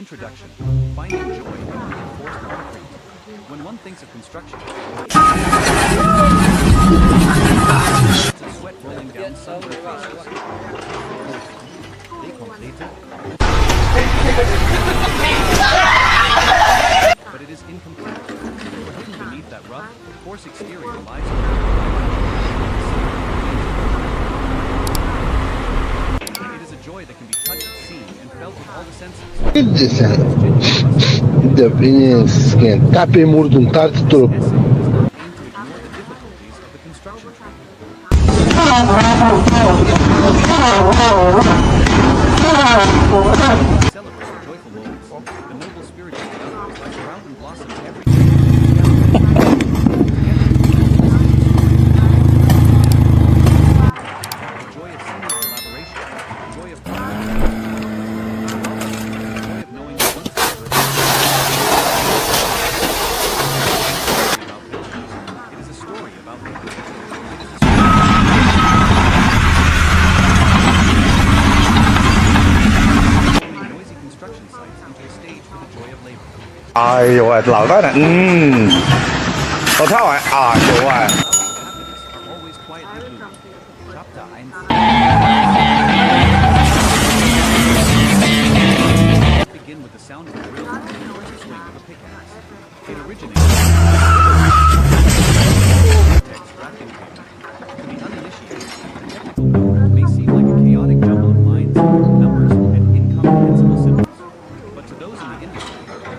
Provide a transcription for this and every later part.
Introduction. Finding joy in reinforced concrete. When one thinks of construction, it's sweat rolling down sunburned faces. They complete it. But it is incomplete. For hidden beneath that rough, coarse exterior lies it is a joy that can be touched, seen, and felt with all the senses. De bine esquentar pe murduntar tuturor. This essay does not aim to ignore the difficulties of the construction trade. Celebrate the joyful moments, the noble spirit of the others, like sprout and blossom every day. The joy of seamless collaboration, the joy of knowing that once it is a story about living. Noisy construction sites into a stage for the joy of labor. 哎呦喂，老大人，我睇下，啊，有喂。 Happiness are always quietly blooming. Chapter 1. Begin with the sound of a drill and the first swing of a pickaxe. It originates text drafting paper. To the uninitiated, the technical world may seem like a chaotic jumble of lines, numbers, and incomprehensible symbols. But to those in the industry,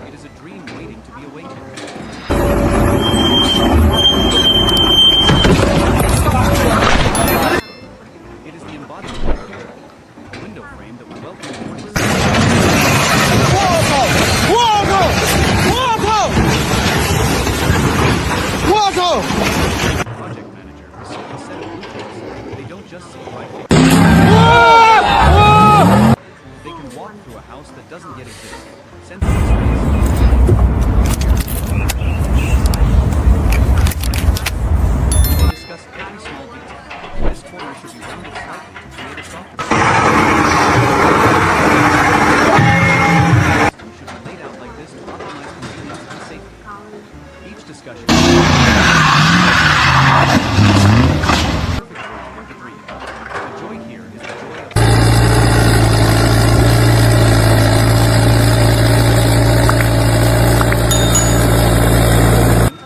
it is a dream waiting to be awakened. It is the embodiment of future, a window frame that will welcome the morning sun. Project manager is seeing a set of blueprints. They don't just see right there. They can walk through a house that doesn't yet exist, sensing space. They discuss every small detail. This corner should be rounded slightly to create a softer system should be laid out like this to optimize convenience and safety. Each discussion perfect version of the dream. The joy here is the joy of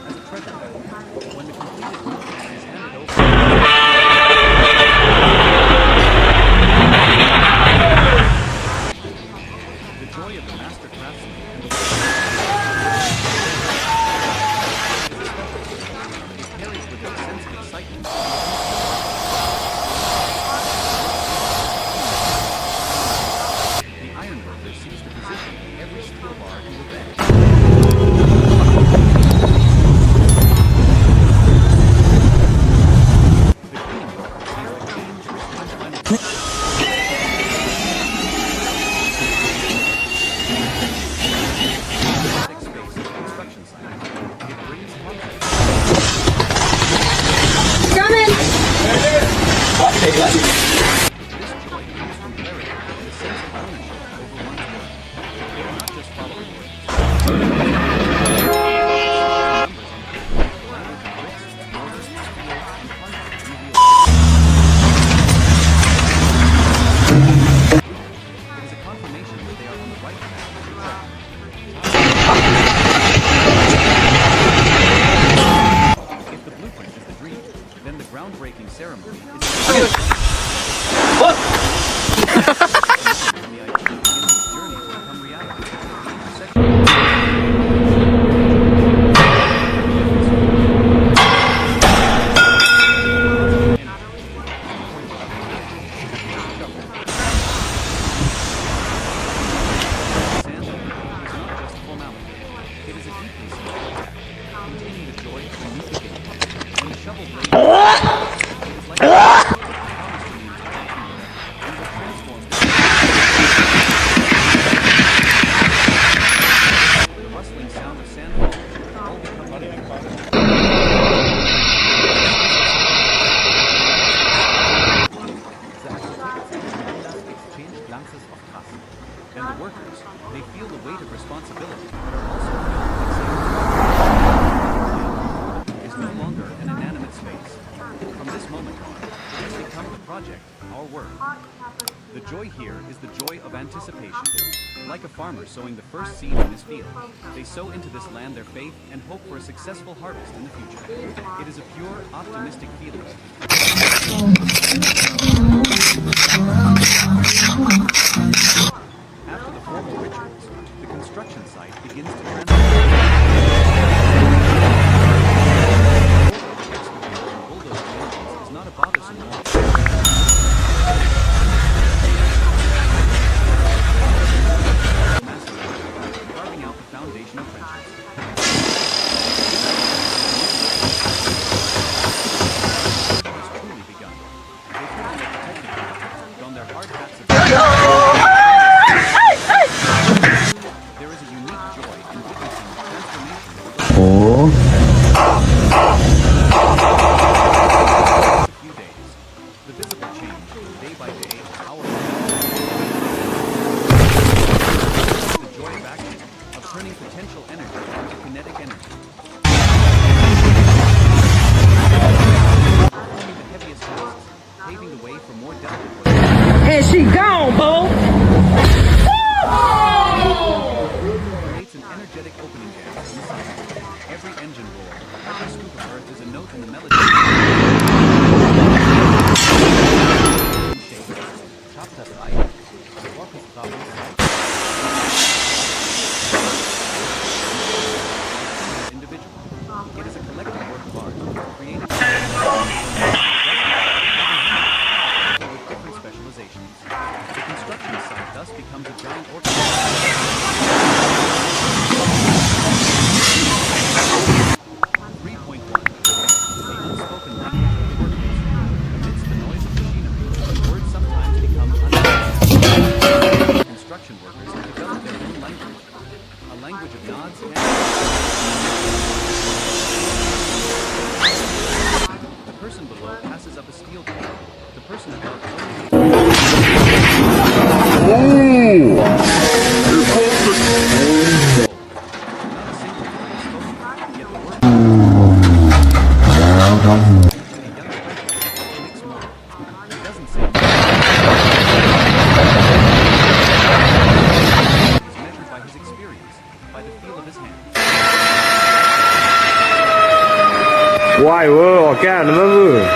as a treasure map. When the completed blueprint is handed over, the joy of the master craftsman and the it carries with it a sense of excitement. The ironworker sees the position of every steel bar in the bed. The green worker sees the change, and static space of the construction site. It brings conflict. This joy comes from clarity and a sense of ownership over one's work. They are not just following orders. Numbers on paper, language of bricks, mortar, steel, and concrete reveal. It is a confirmation that they are on the right path to success. If the blueprint is the dream, then the groundbreaking ceremony is the and the idea begins its journey to become reality. Sand is not just formality. It is a deeply symbolic act, containing the joy of a new beginning. When the shovel blade it is like a promise to the entire kingdom and will transform the rustling sound of sandfall will all become living. Exchange glances of trust. And the workers, they feel the weight of responsibility, but are also filled with excitement. Is no longer an inanimate space. From this moment on, it has become the project, our work. The joy here is the joy of anticipation. Like a farmer sowing the first seed in his field, they sow into this land their faith and hope for a successful harvest in the future. It is a pure, optimistic feeling. After the formal rituals, the construction site begins to transform. Is not a bothersome one. Carving out the foundational trenches. Has truly begun. They put on their protective gear, don their hard hats of there is a unique joy in witnessing the transformation. Oh. A few days. The visible change, day by day, hour by hour. The joy of action, of turning potential energy into kinetic energy. Performing the heaviest tasks, paving the way for more delicate work. And she gone, Bo. Creates an energetic opening dance in the sun. Every engine roar, every scoop of earth is a note in the melody. Chopped up ice. Walk us individual. It is a collective work of art, created with different specializations. The construction site thus becomes a giant orchestra. 3.1. The unspoken language of the workers. Amidst the noise of machinery, words sometimes become unspoken. Construction workers have developed their own language. A language of nods and the person below passes up a steel plate. The person above Why, whoa, again, remember?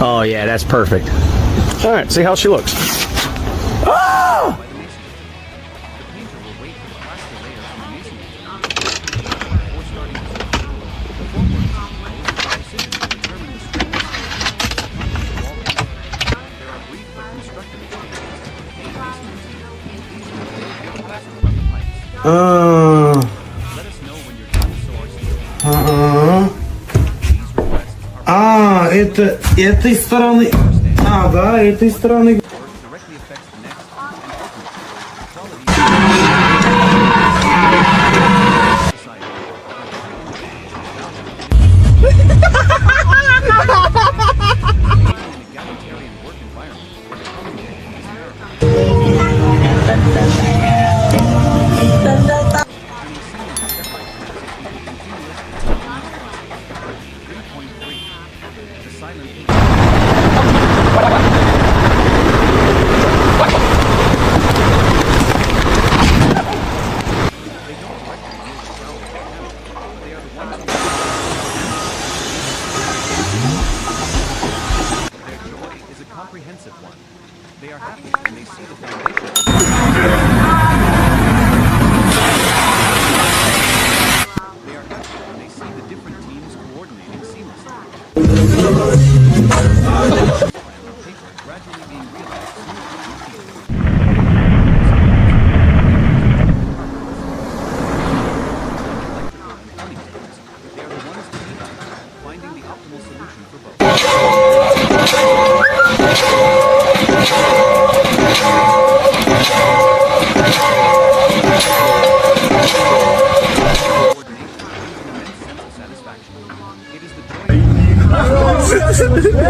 Oh yeah, that's perfect. All right, see how she looks. Oh! Этой стороны. А, да, этой стороны.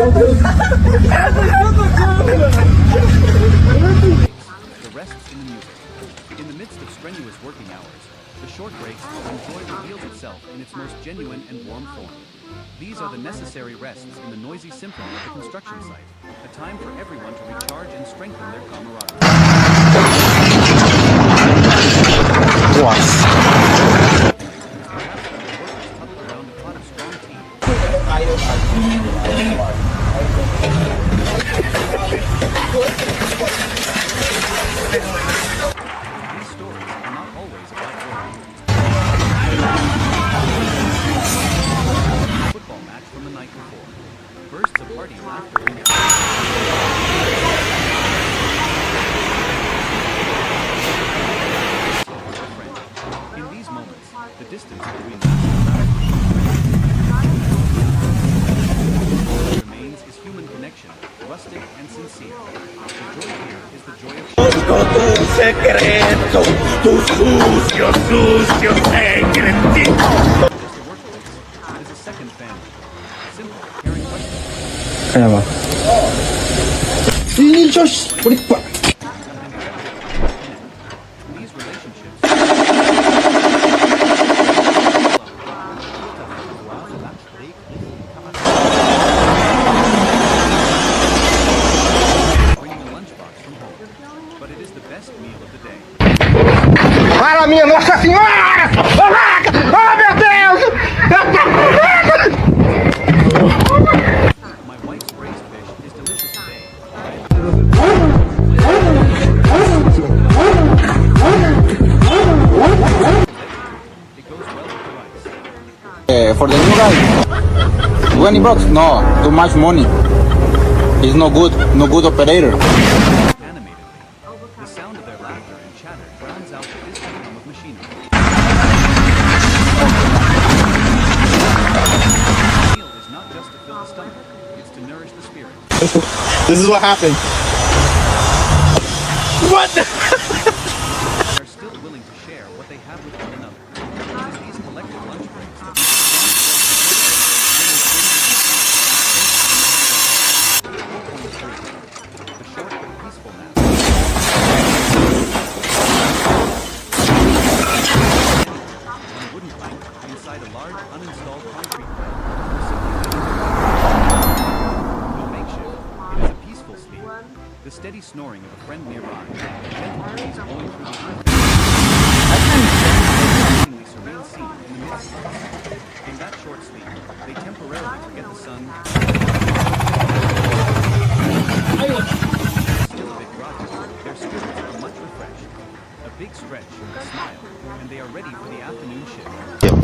The rests in the music. In the midst of strenuous working hours, the short breaks when joy reveals itself in its most genuine and warm form. These are the necessary rests in the noisy symphony of the construction site, a time for everyone to recharge and strengthen their camaraderie. Huddled around a pot of strong tea. These stories are not always about work. Football match from the night before. Bursts of hearty laughter and in these moments, the distance between remains is human connection, rustic and sincere. The joy here is the joy of just a workplace. It is a second family. Simple, caring questions. These relationships bringing a lunchbox from home, but it is the best meal of the day. Fala, minha Nossa Senhora! Oh, meu Deus! My wife's braised fish is delicious today. It goes well with the rice. For the new guy, 20 bucks? No, too much money. He's no good operator. Animatedly, the sound of their laughter and chatter drowns out the distant hum of machinery. The meal is not just to fill the stomach, it's to nourish the spirit. This is what happened. What? They are still willing to share what they have with one another. It is these collective lunch breaks that the short but peaceful nap. On a wooden plank inside a large uninstalled concrete plant. No makeshift. It is a peaceful sleep. The steady snoring of a friend nearby. Gentle breeze blowing through the roof. A serene scene in the midst of it. In that short sleep, they temporarily forget the sun. Still a bit groggy, their spirits are much refreshed. A big stretch, a smile, and they are ready for the afternoon shift.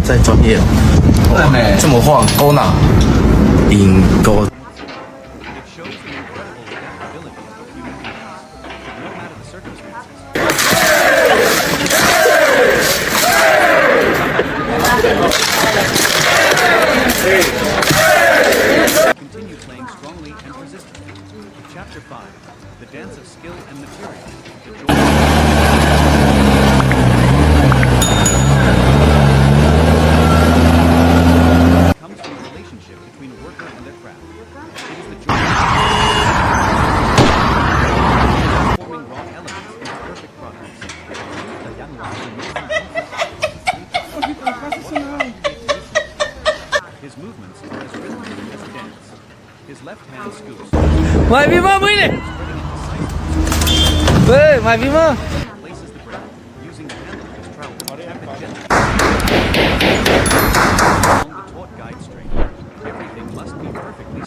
在专业，这么晃勾哪？引勾。 It shows the incredible adaptability of human beings. No matter the circumstances. Continue playing strongly and persistently. Chapter 5. The dance of skill and material. The joy comes from a relationship between a worker and their craft. It is the joy forming raw elements into perfect products. His movements are as rhythmic as a dance. His left hand scoops. Vai vir uma mulher! Vai vir uma! Places the bread, using the handle of his trowel to tap it gently. Along the taut guide string, everything must be perfectly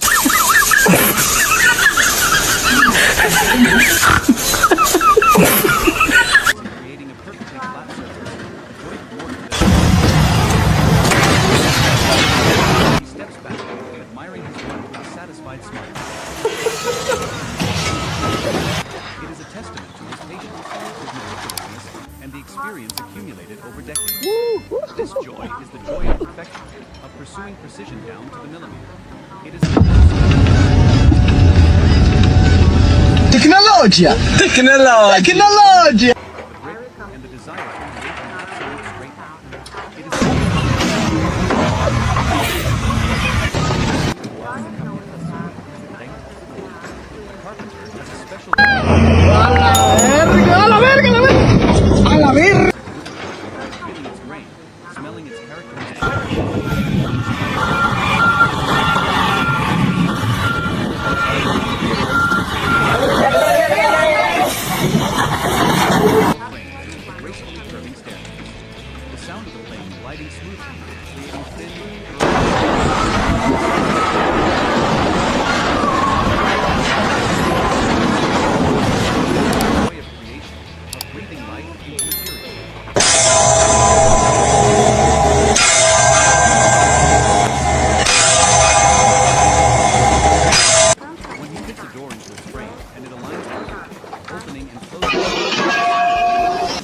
creating a perfectly flat surface. A joint mortar. He steps back, admiring his work with a satisfied smile. It is a testament to his patience, his meticulousness, and the experience accumulated over decades. This joy is the joy of perfection, of pursuing precision down to the millimeter. It is Tecnologia! the brick and the desire to create an absolute straightness. It is gliding smoothly, creating thin, joy of creation, of breathing life into material. When he fits a door into its frame and it aligns perfectly, opening and closing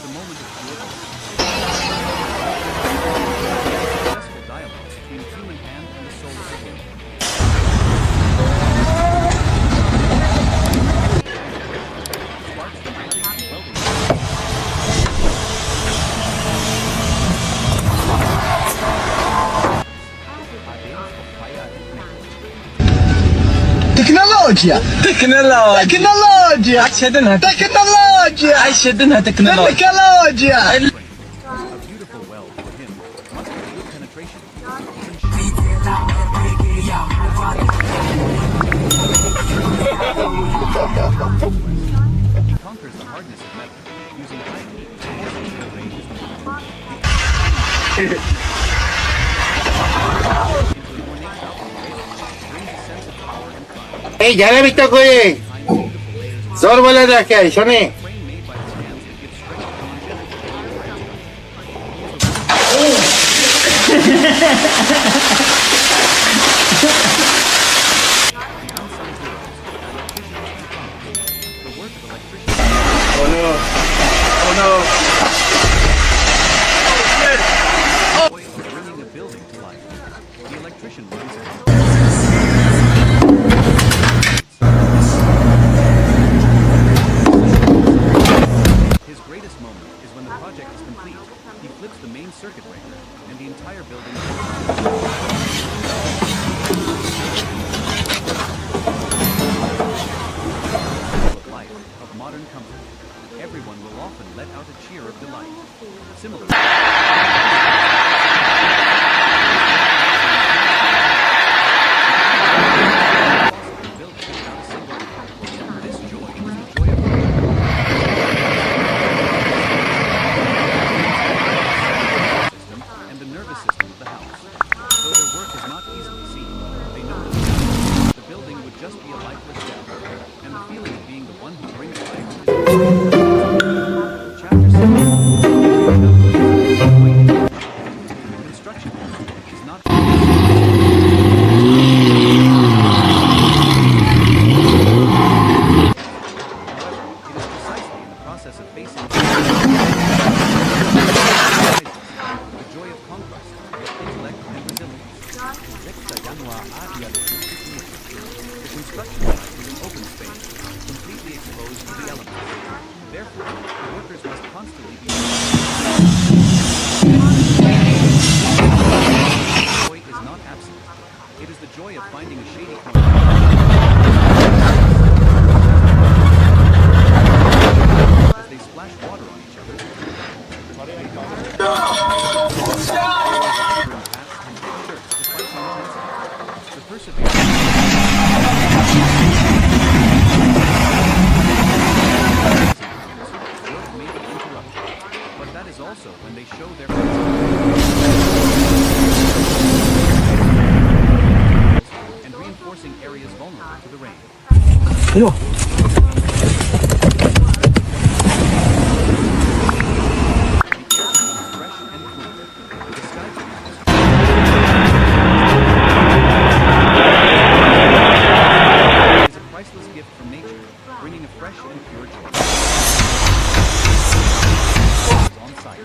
the moment of pure successful dialogue between human hand and the soul of the world. Sparks from cutting and welding. تكنولوجيا تكنولوجيا عشدنها تكنولوجيا عشدنها تكنولوجيا A beautiful weld for him must be good penetration. He conquers the hardness of metal using high heat to force it to obey his will. Into an ornate outline brings a sense of power and pride. Hey, ya le he visto, oye. Behind the beautiful layers of Sórbole de aquí, Johnny. frame made by his hands that gives strength and longevity. The work of electricians. Oh no. Oh no. Joy of bringing a building to life. The electrician runs it. His greatest moment is when the project is complete. He flips the main circuit breaker, and the entire building of life, of modern comfort. Everyone will often let out a cheer of delight. Similarly, this joy is the joy of system and the nervous system of the house. Though their work is not easily seen, they know that the building would just be a lifeless death, and the feeling of being the one who brings life is Chapter 7. Construction is not It is precisely in the process of facing the joy of conquest, intellect, and resilience. The construction site is an open space, completely exposed to the elements. Therefore, the workers must constantly be joy is not absent. It is the joy of finding a shady corner. As they splash water on each other. The perseverance. Work may be interrupted, but that is also when they show their and reinforcing areas vulnerable to the rain. Fresh and cool. The sky is a priceless gift from nature, bringing a fresh and pure joy. On site,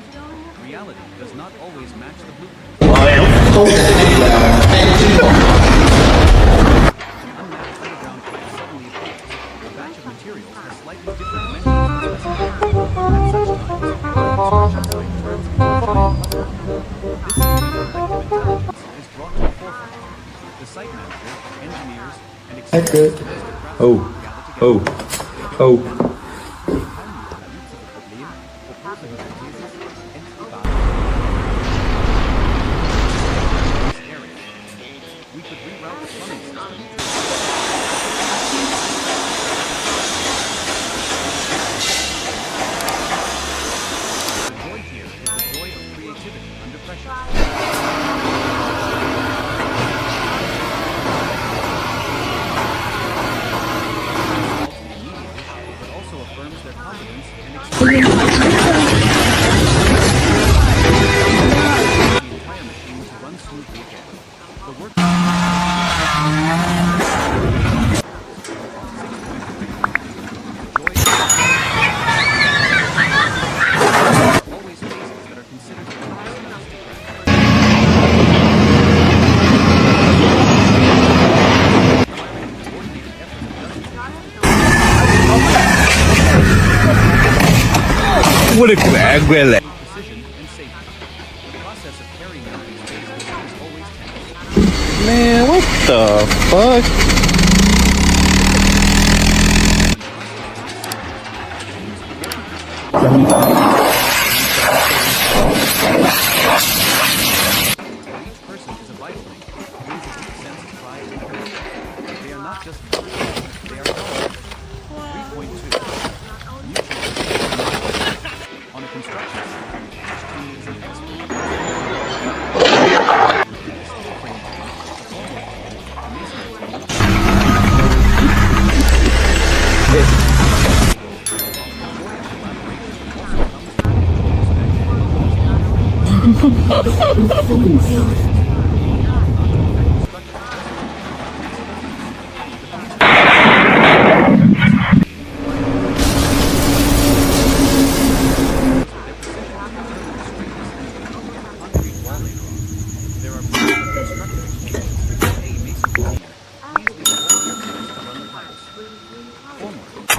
reality does not always match the blueprint. Unmatched underground pipe suddenly appears. The batch of materials has slightly different dimensions. At such times, the construction site turns into a flame. This collective intelligence is brought to the forefront. The site manager, engineers, and experienced Oh. Oh. Oh. We could reroute the plumbing system. The joy here is the joy of creativity under pressure. confidence and experience. The entire machine to run smoothly again. The work always phases that are considered the hardest ones to crack. Coordinated effort of dozens of precision and safety. The process of carrying out these phases is always tense. Man, what the fuck? Each person is a vital link, brings a deep sense of pride and connection. They are not just workers, they are colleagues. 3.2. Mutual respect. On a construction site, each team is an expert. The steel frame team, the formwork team, the masonry team. There are plenty of constructors, aka masonry team. Please leave all your tools to run the pipes. Formwork. With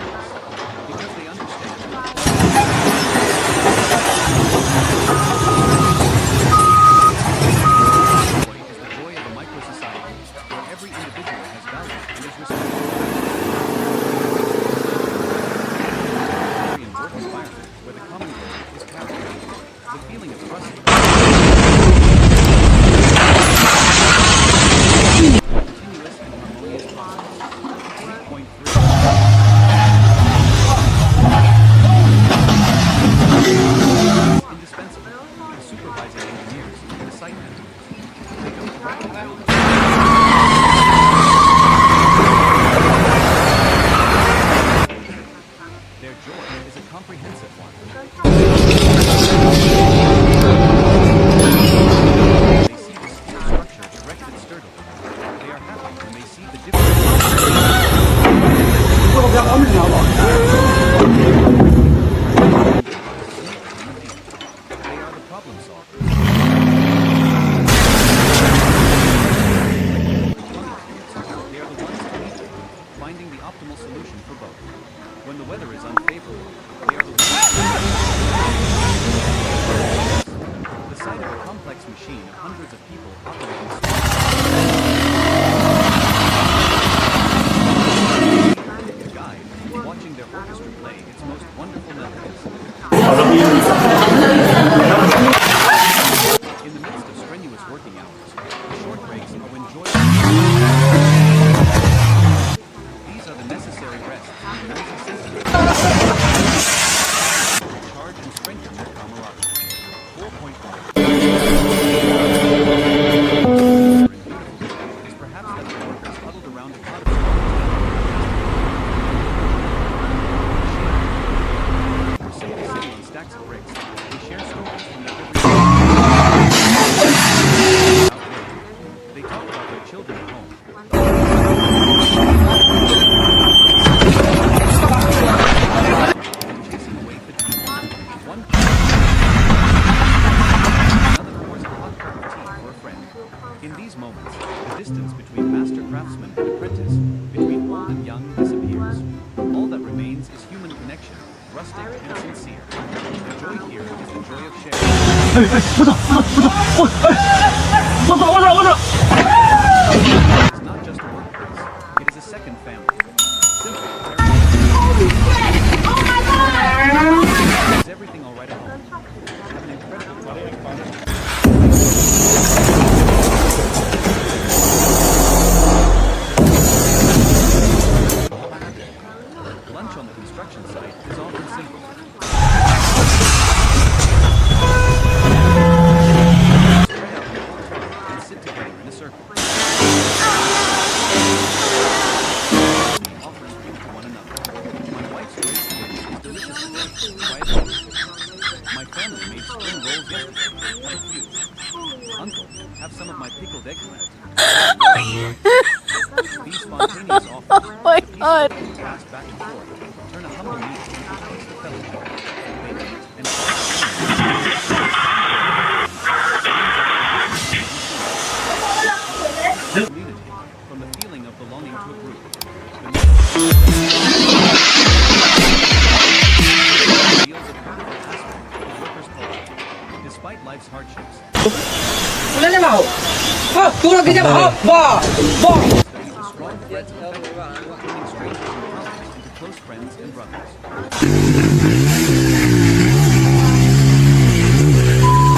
willingness, because they understand. Joy is the joy of a micro-society, where every individual has value and is respected. In work environment where the common goal is paramount. The feeling of trust. Continuous and harmonious process. 3.3. Indispensable for supervising engineers and the site managers. They don't direct the building. Their joy is a comprehensive one. They see the steel structure erected sturdily. They are happy when they see the different. They are the problem solvers. They are the ones to meet with, finding the optimal solution for both. When the weather is unfavorable, they are the ones. The sight of a complex machine of hundreds of people operating the guide, watching their orchestra play its most wonderful melodies. In the midst of strenuous working hours, short breaks are enjoyable. These are the necessary rests and noisy senses. Charge and strengthen their camaraderie. 4.1. Is perhaps that the workers huddled around a pot of simply sitting on stacks of bricks, they share stories from their everyday lives. They talk about their children at home. Chasing away fatigue. One another pours a hot cup of tea for a friend. In these moments, the distance between master craftsman and apprentice, between old and young, disappears. All that remains is human connection, rustic and sincere. The joy here is the joy of sharing. It's not just a workplace, it is a second family. Simple, is everything all right at home? Have an incredible lunch on the construction site is often simple. Spread out and sit together in a circle. pass back and forth, turn a humble meeting into a place of fellowship. They meet and community from the feeling of belonging to a group. Reveals a powerful aspect of the workers' culture. Despite life's hardships, studies the strong threads of affection, turning strangers and colleagues into close friends and brothers.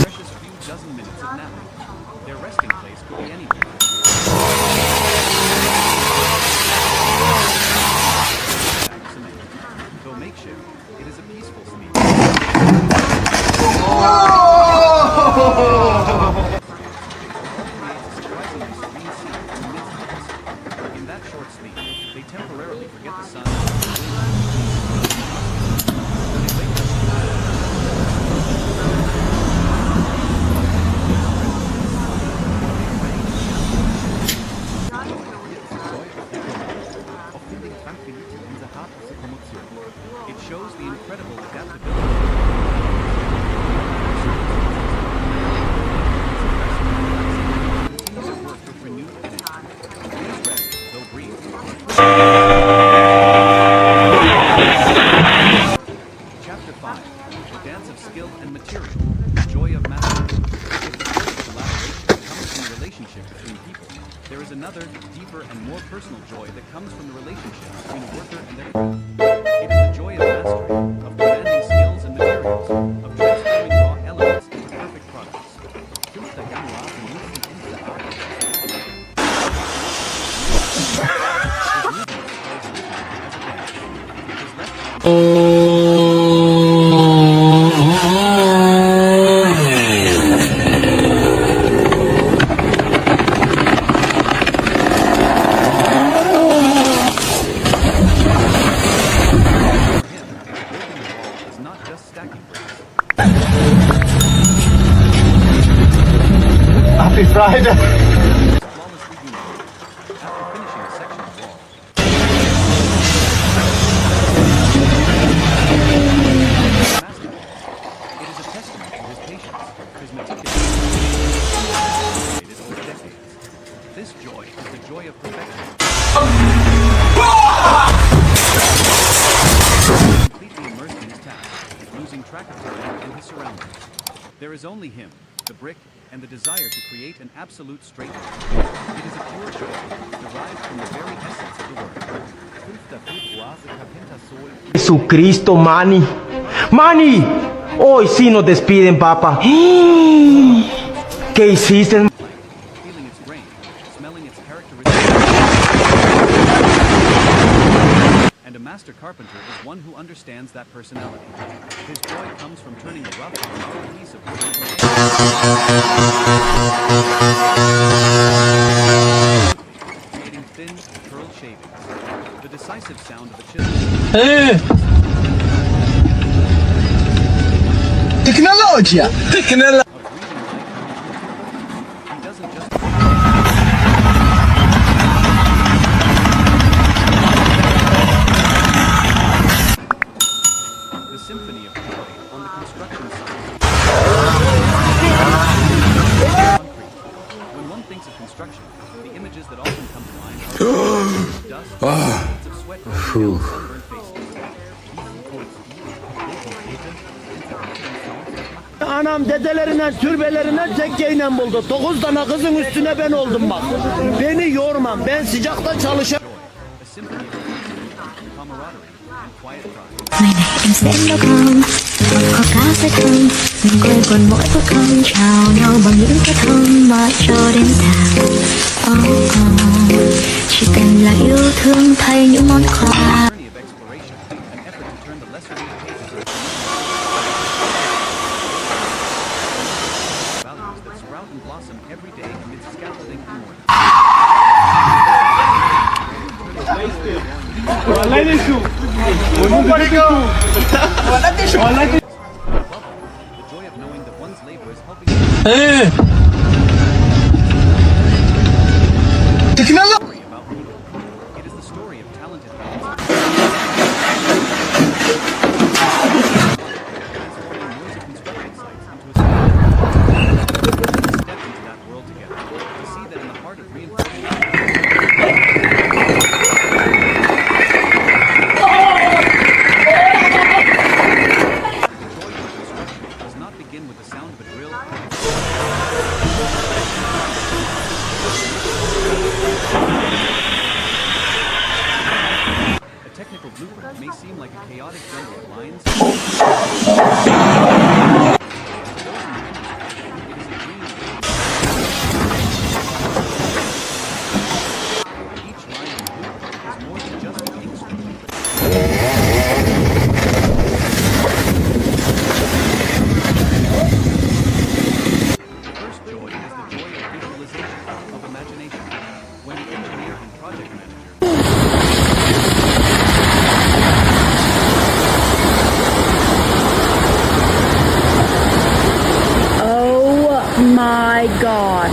Precious few dozen minutes of napping. Their resting place could be anywhere. Though makeshift, it is a peaceful sleep. In that short sleep, they temporarily forget the sun. It shows the incredible adaptability. Continues at work with renewed energy. Please rest, though brief. Chapter 5. The dance of skill and material. The joy of mastery. If the joy of collaboration comes from the relationship between people, there is another, deeper and more personal joy that comes from the relationship between a worker and their It is the joy of mastery, of commanding skills and materials, of transforming raw elements into perfect products. Is not just stacking bricks. Happy Friday. Flawlessly united. After finishing a section of wall, masterpiece. It is a testament to his patience, his meticulous over decades. This joy is the joy of perfection. Completely immersed in his task, losing track of time and his surroundings. There is only him, the brick, and the desire to create an absolute straight line. It is a pure joy, derived from the very essence of the word. 5. Februar, Jesucristo, Manny. ¡Manny! Hoy sí nos despiden, papá. ¿Qué hiciste? feeling its grain, smelling its characteristics. And a master carpenter is one who understands that personality. His joy comes from turning a rough into a piece of wood. Creating thin, curled shavings. The decisive sound of a chisel. Tecnologia! Tecnologia! He doesn't just the symphony of joy on the construction site. When one thinks of construction, the images that often come to mind are dust, beads of sweat, and sunburned faces. Anam dedelerinden, türbelerinden tekkeyle buldu. 9 tane kızın üstüne ben oldum bak. Beni yormam. Ben sıcakta çalışıyorum. A symphony of camaraderie and quiet pride. Ngày này em sẽ nấu cơm, có cá với cơm. Mình quây quần mỗi bữa cơm, chào nhau bằng những cái thơm mà cho đến già. Chỉ cần là yêu thương thay những món quà. Journey of exploration, an effort to turn the lesser pages values that sprout and blossom every day amidst scaffolding and mourning. The joy of knowing that one's labor is helping Tecnologia! story about people. It is the story of talented transforming noisy construction sites into a step into that world together to see that in the heart of reinforcement. Does not begin with the sound of a drill. A technical blueprint may seem like a chaotic jumble of lines. Each line in the blueprint is more than just an instrument. First joy is the joy of visualization, of imagination. When the engineer and project manager Oh my god.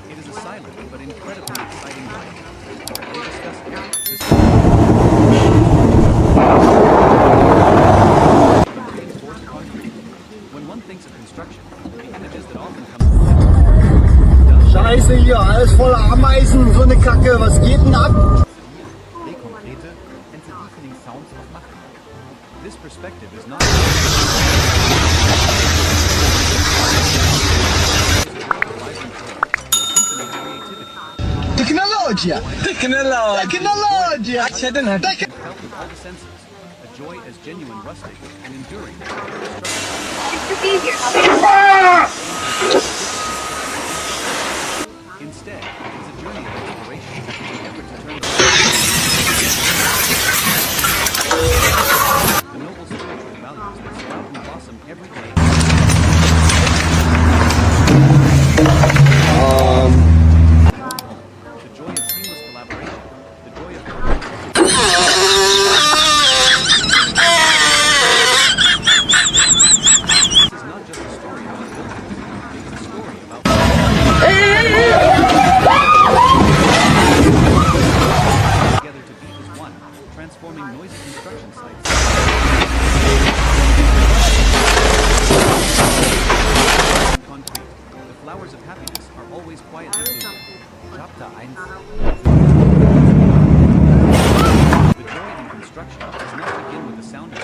it is a silent but incredibly exciting ride. They discuss this reinforced concrete. When one thinks of construction, the images that often come Scheiße hier, alles voller Ameisen, so eine Kacke, was geht denn ab? they konkrete and deafening sounds of machen. This perspective is not Technologia! Technologia! felt with all the senses. A joy as genuine, rustic, and enduring. Instead, it is a journey of exploration, an effort to turn the noble spiritual values that sprout and blossom every day. The joy of seamless collaboration, the joy of this is not just a story about buildings, it is a story about together to be as one, transforming noisy construction sites. Concrete. The flowers of happiness are always quietly blooming. Chapter 1. The joy in construction does not begin with the sound of a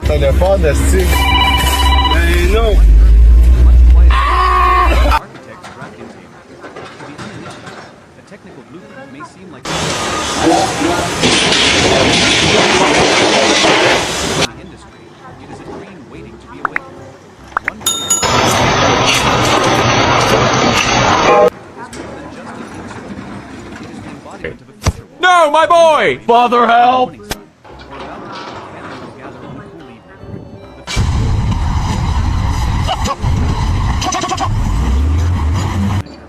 drill. Der vorne ist ziemlich. No. Much quieter. Architect's drafting table. To the uninitiated, a technical blueprint may seem like in the industry, it is a dream waiting to be awakened. One is more than just an instrument. It is the embodiment of a future world. No, my boy! Father, help! Morning sun, or a balcony where families will gather on a cool evening.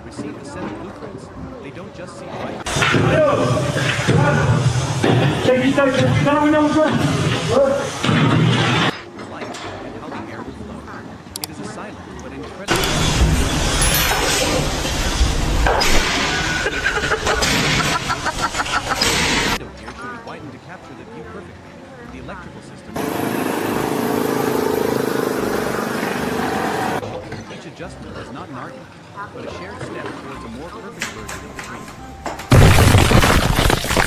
Receive the set of blueprints. They don't just see right. Light and how the air will flow. It is a silent but incredible. The window here should be widened to capture the view perfectly. The electrical system. Each adjustment is not an argument, but a shared step towards a more perfect version of the dream.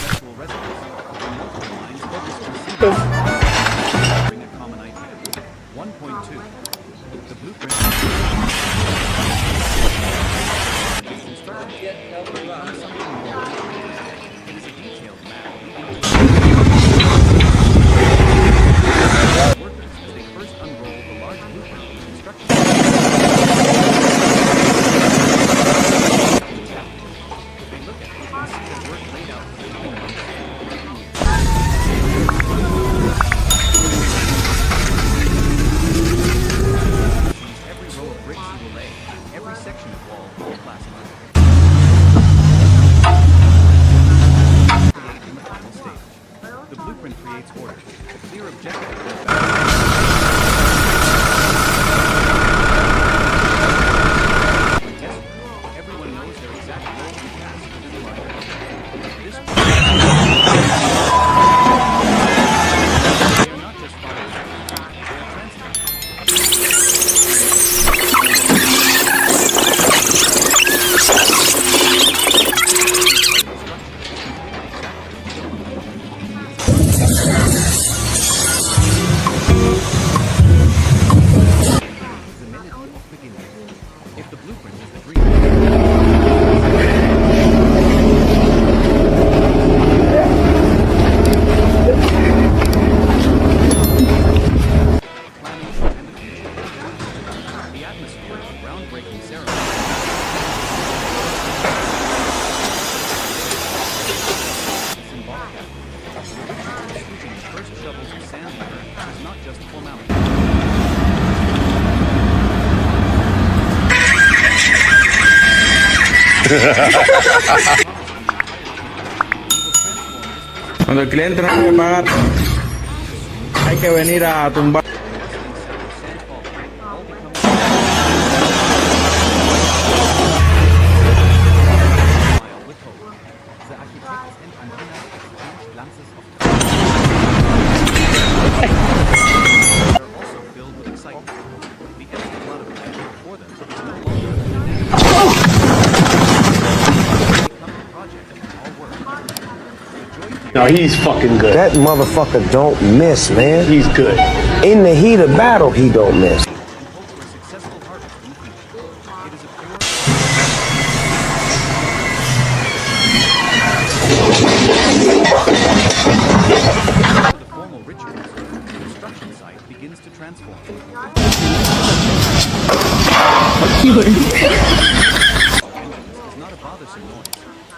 Sexual resonance, where multiple minds focus on bring a common idea. 1.2. The blueprint. Construction becomes something more. It is a detailed map leading to workers as they first unroll the large blueprint of construction. They look at it and see the work laid out for the coming months. Every row of bricks you will lay, every section of wall will plaster. Create in the final stage. The blueprint creates order, a clear objective. Everyone knows their exact role and task within the line. This Cuando el cliente no quiere pagar, hay que venir a tumbar. No, he's fucking good. That motherfucker don't miss, man. He's good. In the heat of battle, he don't miss. The formal rituals, the construction site begins to transform. It's not a bothersome noise,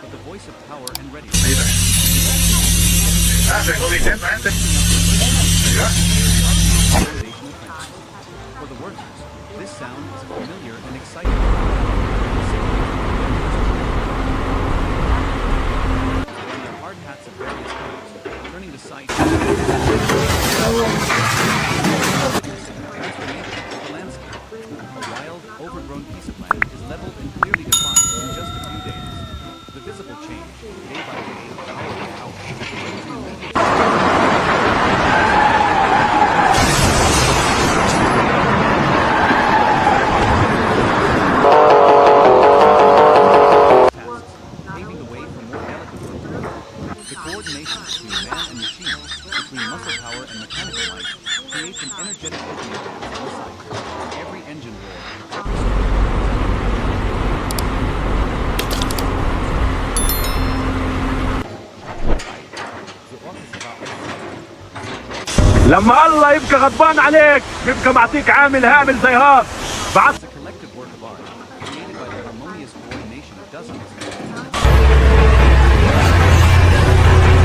but the voice of power and readiness. For the workers, this sound is familiar and exciting. Wearing their hard hats of various colors, turning the site transformation of the landscape. A wild, overgrown piece of land is leveled and clearly defined in just a few days. The visible change, day by day, hour by hour, brings an immediate paving the way for more delicate work. The coordination between man and machine, between muscle power and mechanical might, creates an energetic working environment on the site. Every engine roar, لما الله يبقى غضبان عليك بيبقى معطيك عامل هامل زي هاد بعد it's a collective work of art, created by the harmonious coordination of dozens.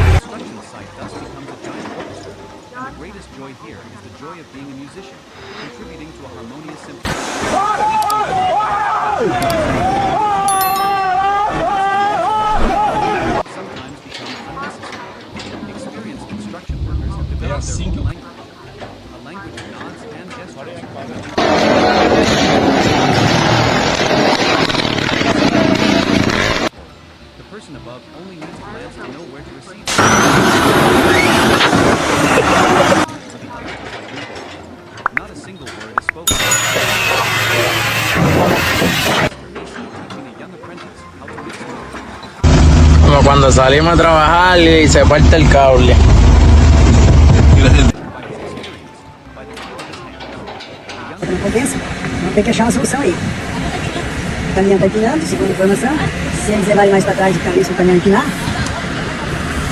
The construction site thus becomes a giant orchestra, and the greatest joy here is the joy of being a musician, contributing to a harmonious symphony. Sometimes become unnecessary. Experienced construction workers have developed their own language, a language of nods and gestures. The person above only needs a glance to know where to receive it. Not a single word is spoken. Teaching a young apprentice how to mix music. Como cuando salimos a trabajar y se parte el cable. By his experience, by the feel of his hands, the young Compensa, vamos ter que achar uma solução aí. O caminhão está empinando, segundo a informação. Se eles levarem mais para trás o caminhão empinar,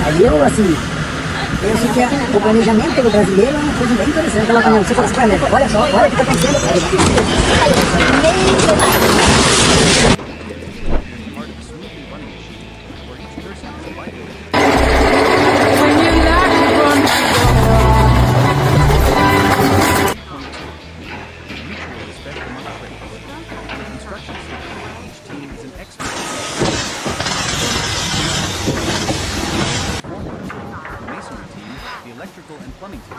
aí eu, assim, penso que o planejamento pelo brasileiro é uma coisa bem interessante. Colocar caminhão, você fala assim, olha só, olha o que está acontecendo. part of a smoothly running machine, where each person is invited. Mutual respect among trades. On the construction site, each team is an expert. The masonry team, the electrical and plumbing team.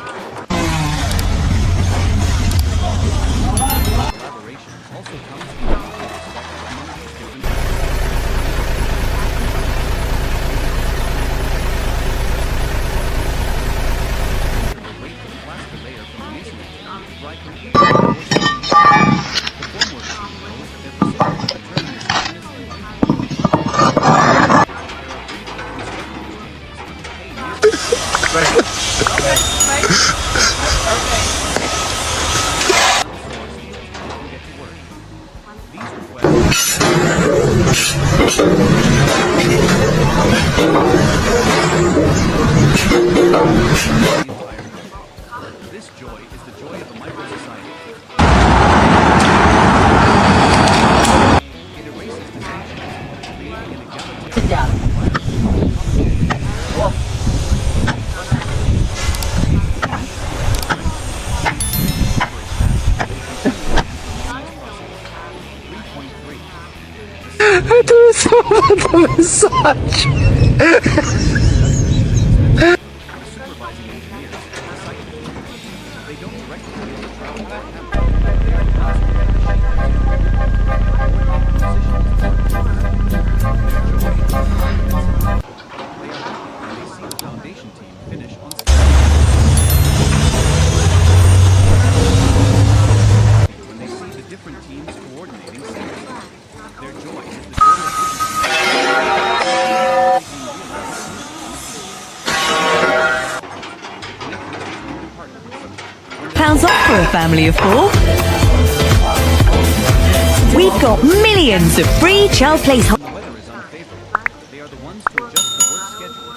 Collaboration also comes from mutual respect among these different will wait for the plaster layer from the masonry team to dry completely before starting the formwork team knows that their position will determine the stiffness and this joy is the joy of a micro-society. It erases distinctions, creating an egalitarian Esto es Massage. Supervising engineers at the site. They don't directly deal with travel by camera. They are the ones who make the machine coordinate the positions of work tools. Their joy is incomprehensible. They are happy when they see the foundation team finish on schedule. When they see the different teams coordinating seamlessly. Their joy is the joy of Pounds off for a family of 4. We've got millions of free child place. when the weather is unfavorable. They are the ones to adjust the work schedule.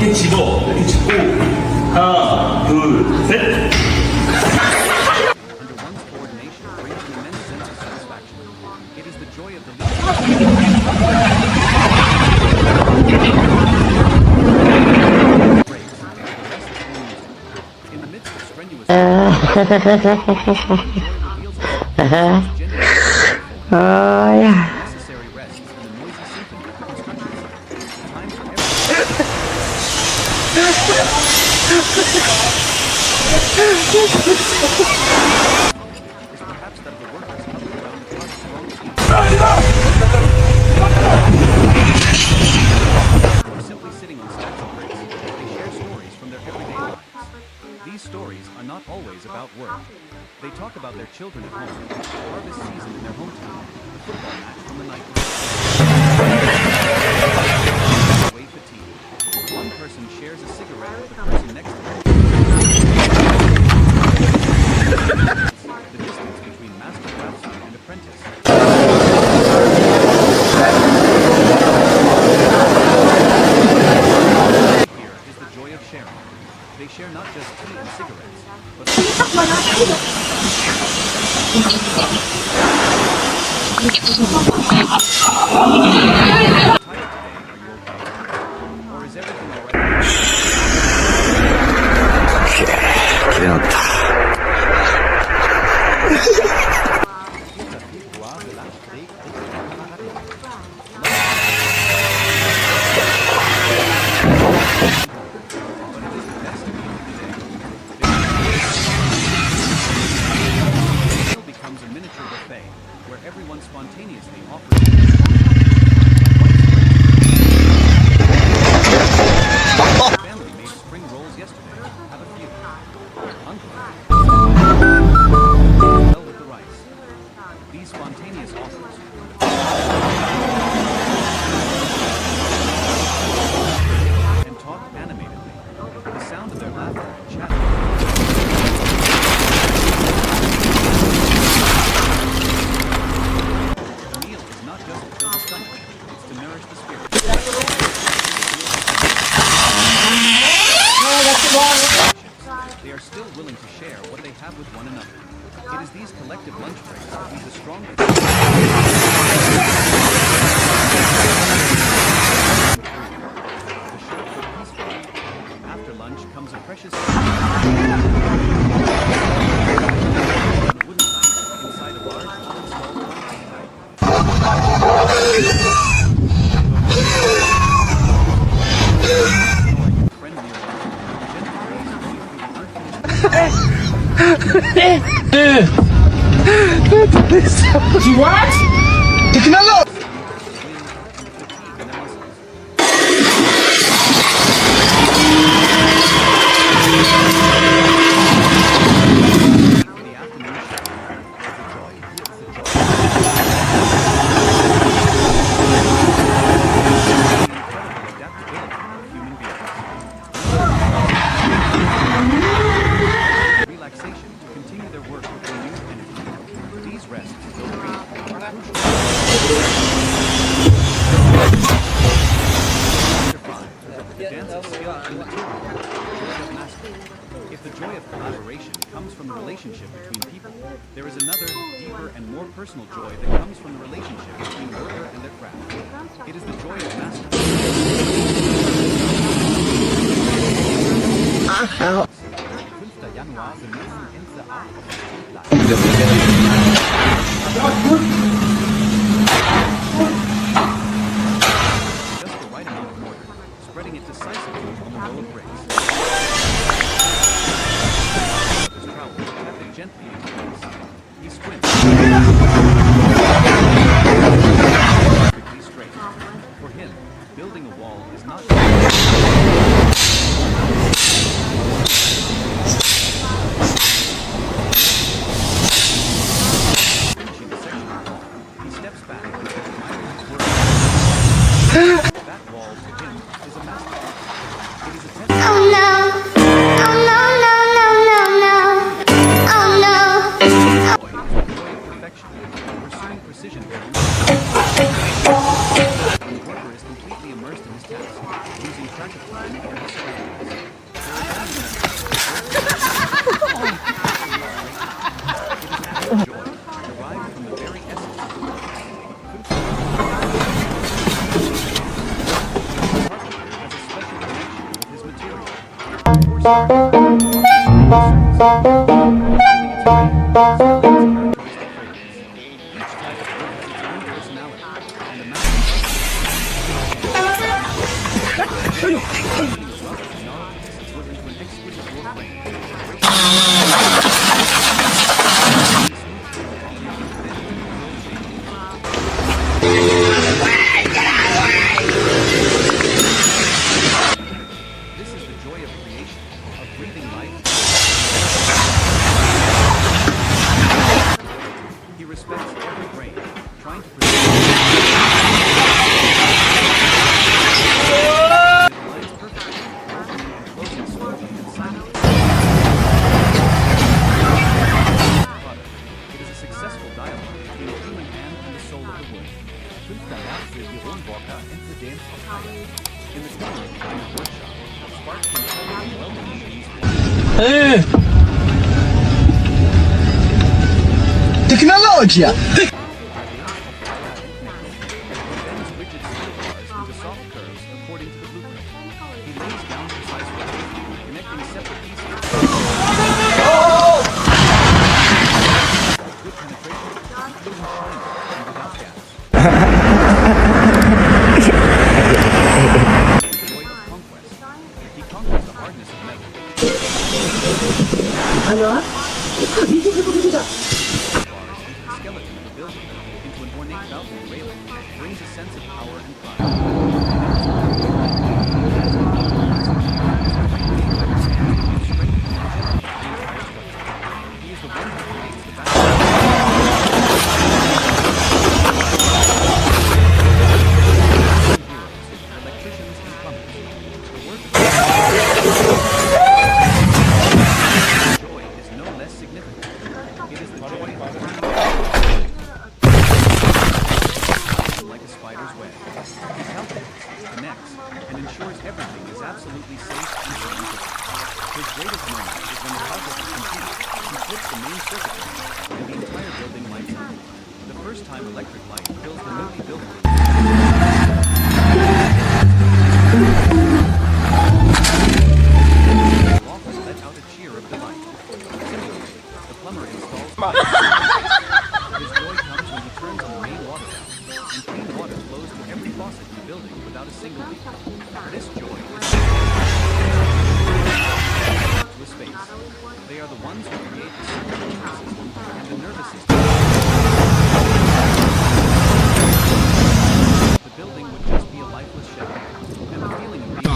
Under one's coordination brings an immense sense of satisfaction. It is the joy of the leader. In the midst of strenuous joy reveals itself. Necessary rest and the noisy symphony of the construction site. Time for is perhaps that the workers huddled around the clock's strong team. Or simply sitting on stacks of bricks, they share stories from their everyday lives. These stories are not always about work. They talk about their children at home, the harvest season in their hometown, the football match from the night before. Away fatigue. One person shares a cigarette with the person next to them. The distance between master craftsman and apprentice. Here is the joy of sharing. They share not just tea and cigarettes, but or is everything all right? It becomes a miniature buffet where everyone spontaneously offers. Family made spring rolls yesterday. Have a few. Uncle. Well with the rice. These spontaneous offers. And talk animatedly. The sound of their laughter and chatter. The meal is not just to fill the stomach, it's to nourish the spirit. They are still willing to share what they have with one another. It is these collective lunch breaks that leave the strongest. The short but peaceful. After lunch comes a precious on a wooden plank inside a large installed What? Technology. Relaxation to continue their work with renewed energy. These rests, though brief, are crucial. Chapter 5. The dance of skill and material. Joy of mastery. If the joy of collaboration comes from the relationship between people, there is another, deeper, and more personal joy that comes from the relationship between worker and their craft. It is the joy of mastery. Januar benutzen Inse 8. Before starting, wash the screen surface, leaving its grain, smelling its characteristic fragrance. Each type of wood has its own personality, and the master wood into an exquisite wood frame. This is the joy of creation, of breathing life. He respects every grain, trying to preserve it aligns perfectly, opening and closing smoothly and silently. It is a successful dialogue between the human hand and the soul of the wood. In the corner behind the workshop, Spark can totally welding machines. Tecnologia! Bends rigid steel bars into soft curves according to the blueprint. He lays down precise rows, connecting separate pieces. Good penetration, including shiny and without gas. Joy of conquest. He conquers the hardness of metal. Skeleton of a building into an ornate balcony railing brings a sense of power and pride. He is the one who creates the electricians and plumbers. The work of joy is no less significant. It is the joy of like a spider's web. He calculates, connects, and ensures everything is absolutely safe and scientific. His greatest moment is when the project is complete. He flips the main circuit breaker, and the entire building lights up. The first time electric light fills the newly built building. The office let out a cheer of delight. Similarly, the plumber installs. His joy comes when he turns on the main water valve, and clean water flows to every faucet in the building without a single leak. This joy is to a space. They are the ones who create the circulatory system and the nervous system. The building would just be a lifeless shell, and the feeling of being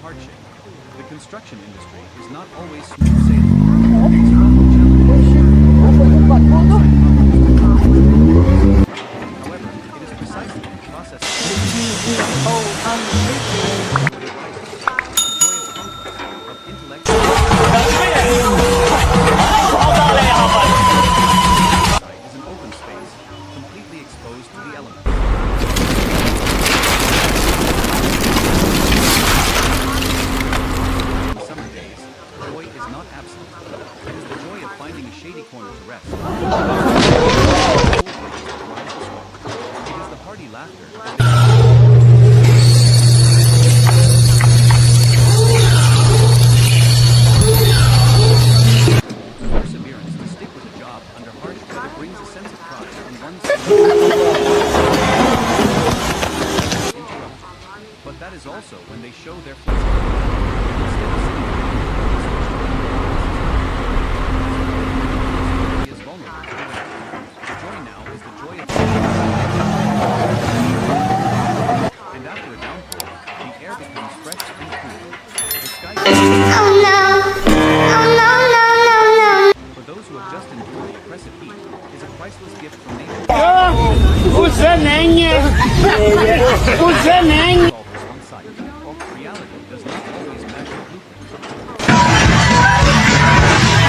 hardship. The construction industry is not always smooth sailing. It's fraught with challenges. However, it is precisely the process of the joy of conquest, of intellect, is an open space, completely exposed to the elements. Summer days, joy is not absent. It is the joy of finding a shady corner to rest. It is the hearty laughter. The perseverance to stick with a job under harsh weather brings a sense of pride in one's interrupted. But that is also when they show their is vulnerable. The joy now is the joy of and after a downpour, the air becomes fresh and cool. The sky for those who have just endured the oppressive heat is a priceless gift from nature. On site. Reality does not always match the blueprint.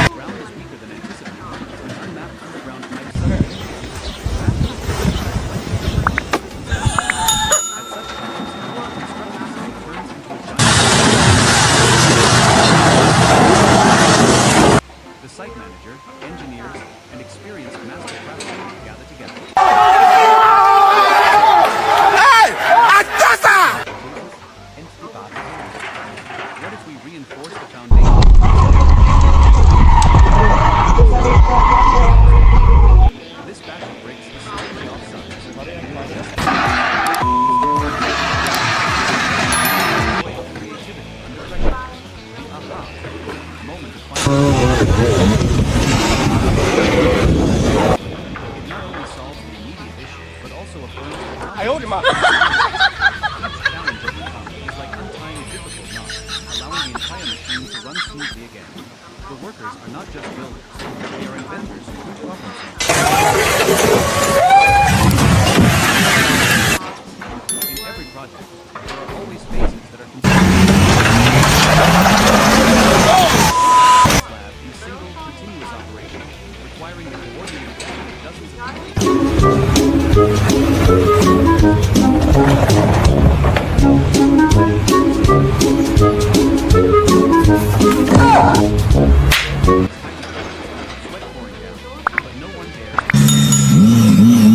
The ground is weaker than anticipated. An unmapped underground pipe substation. At such times, the construction site turns into a giant. The site manager, engineers, and experienced master craftsmen gather together. smoothly again. The workers are not just builders, they are inventors who problem solve. In every project, there are always phases that are considered slab in single, continuous operation, requiring the coordinated effort of dozens of sweat pouring down, but no one dares. The feeling of being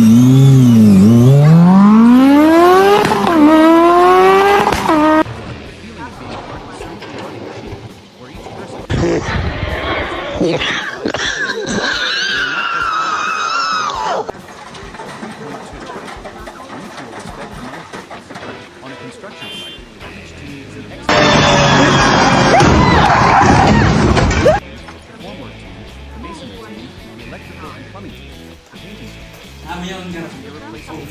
part of a smoothly running machine, where each person mutual respect among trades. On a construction site, each team is an expert. The formwork team, the masonry team, the electrical and plumbing team, the painting team. Irreplaceable.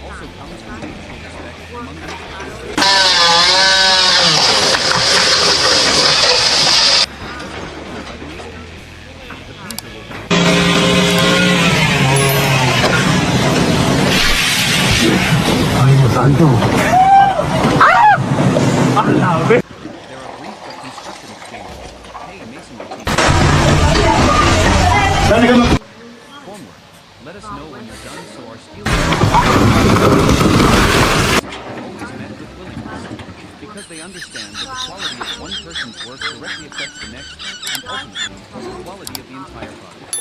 Also comes from the mutual respect among the painter will There are brief but constructive exchanges. Hey, masonry team. Formwork. Let us know when you're done so our steel always met with willingness. Because they understand that the quality of one person's work directly affects the next, and ultimately, the quality of the entire product.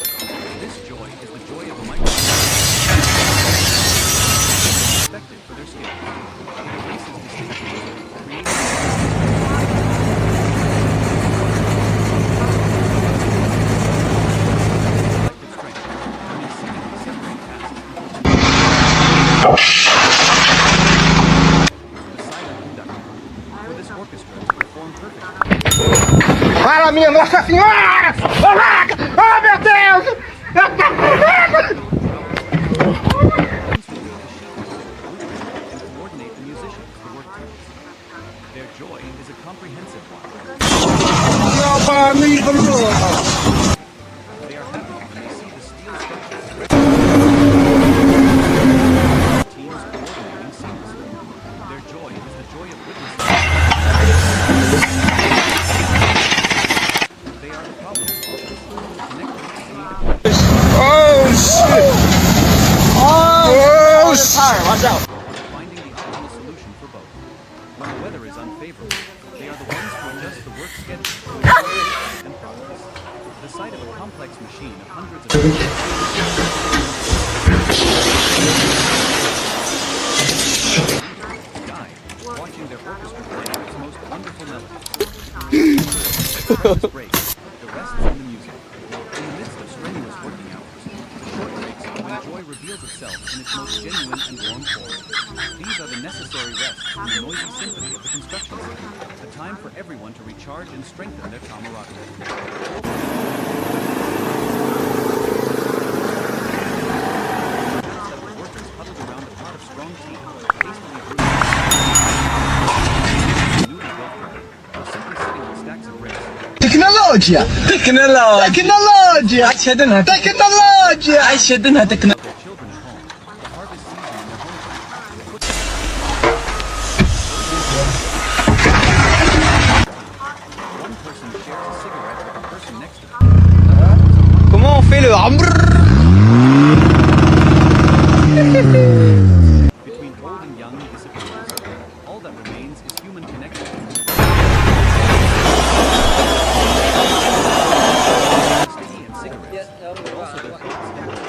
This joy is the joy of a respected for their skills. It erases distinctions, creates for this orchestra to perform perfectly. Fala, minha Nossa Senhora! Caraca! Oh, meu Deus! And coordinate the musicians, the work teams. Their joy is a comprehensive one. They are happy when they see the steel structure. Teams coordinating seamlessly. Their joy is the joy of witnessing. They are the problem solvers. Oh, shit! Oh, shit! Watch out! Finding the optimal solution for both. When the weather is unfavorable, they are the ones to adjust the work schedule and progress. The sight of a complex machine of hundreds of guide, watching their orchestra play its most wonderful melodies. Break. The rest is in the music. In the midst of strenuous working hours, short breaks are when joy reveals itself in its most genuine and warm form. These are the necessary rests in the noisy symphony of the construction site, a time for everyone to recharge and strengthen their camaraderie. Set of workers huddled around a pot of strong tea, hastily brewed. Newly built building, or simply sitting on stacks of bricks. Tecnologia! Tecnologia! Tecnologia! Their children at home, the harvest season in their hometown. One person shares a cigarette with the person next to them. Comment on fait le Between old and young disappears. All that remains is human connection. Tea and cigarettes, but also their thoughts and words.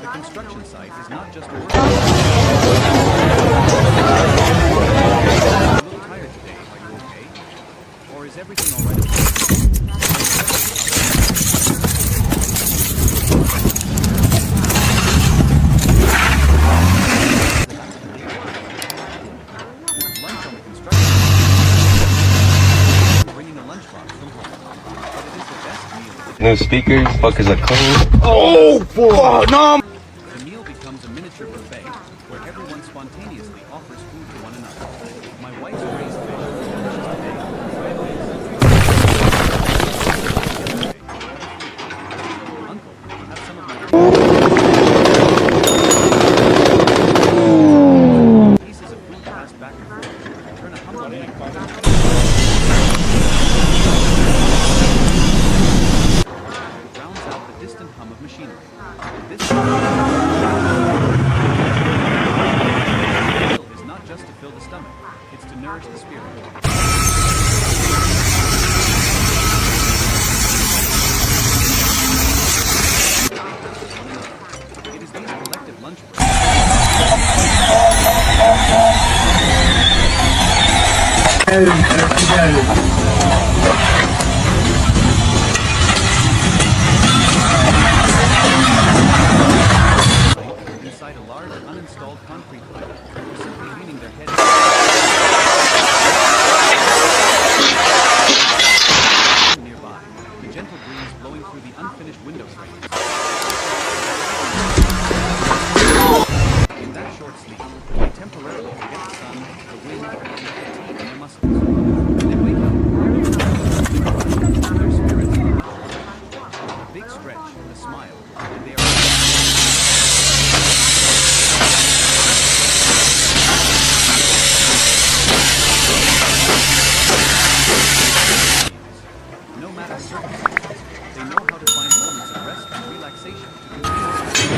The construction site is not just work. A little tired today, are you okay? Or is everything all right? Lunch on the construction site. Bringing a lunchbox from home. But it is the best meal. New speakers, fuckers are cold. Oh, boy! No! The meal becomes a miniature buffet where everyone spontaneously offers food to one another. My wife's raised fish is delicious today. Uncle, have some of my pieces of food passed back and forth. Turn a humble drowns out the distant hum of machinery. This is not just to fill the stomach, it's to nourish the spirit. It is these collective lunch breaks. Inside a large uninstalled concrete pipe, simply leaning their heads nearby, the gentle breeze blowing through the unfinished window frames. In that short sleep, they temporarily forget the sun, the wind, and the fatigue in their muscles. When they wake up, their spirits are a big stretch, a smile, and they are no matter circumstances, they know how to find moments of rest and relaxation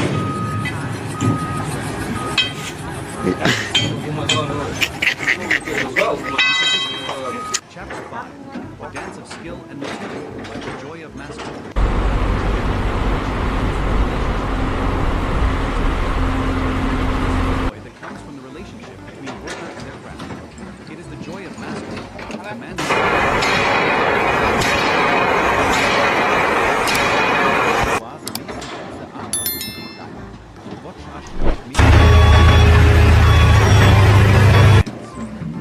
Chapter 5, a dance of skill and maturity, the joy of mastery. Joy that comes from the relationship between worker and their craft. It is the joy of mastery, commanding.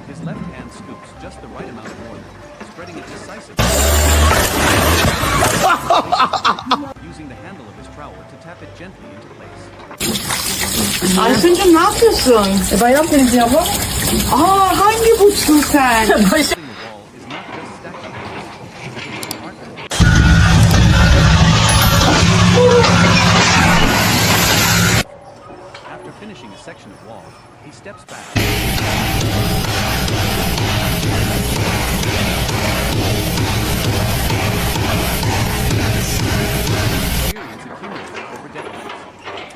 His left hand scoops just the right amount of oil, spreading it decisively. Using the handle of his trowel to tap it gently into place. Ayşe'cim ne yapıyorsun? Bayram temizliği bu. Aa hangi buçsun sen? The wall is not just stacking. After finishing a section of wall, he steps back. Experience accumulated over decades.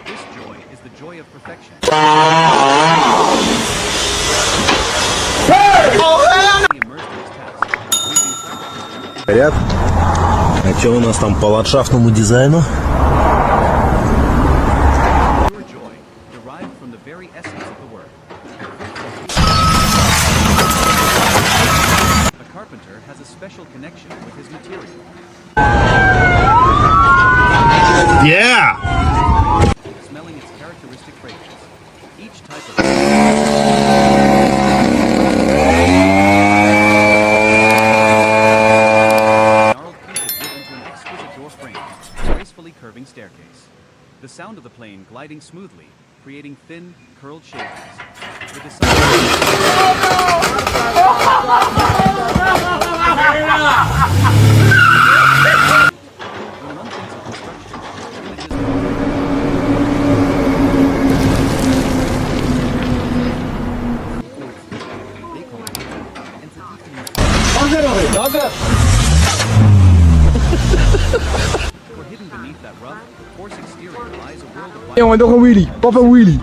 This joy is the joy of perfection. Привет. А что у нас там по ландшафтному дизайну? Pure joy derived from the very essence of the word. A carpenter has a special connection with his material. Yeah! Smelling its characteristic fragrance. Each type of gnarled piece is built into an exquisite door frame, gracefully curving staircase. The sound of the plane gliding smoothly, creating thin, curled shavings. The design when one thinks of construction, images For hidden beneath that rough, coarse exterior lies a world of Jongen, toch een wheelie. Papa een wheelie.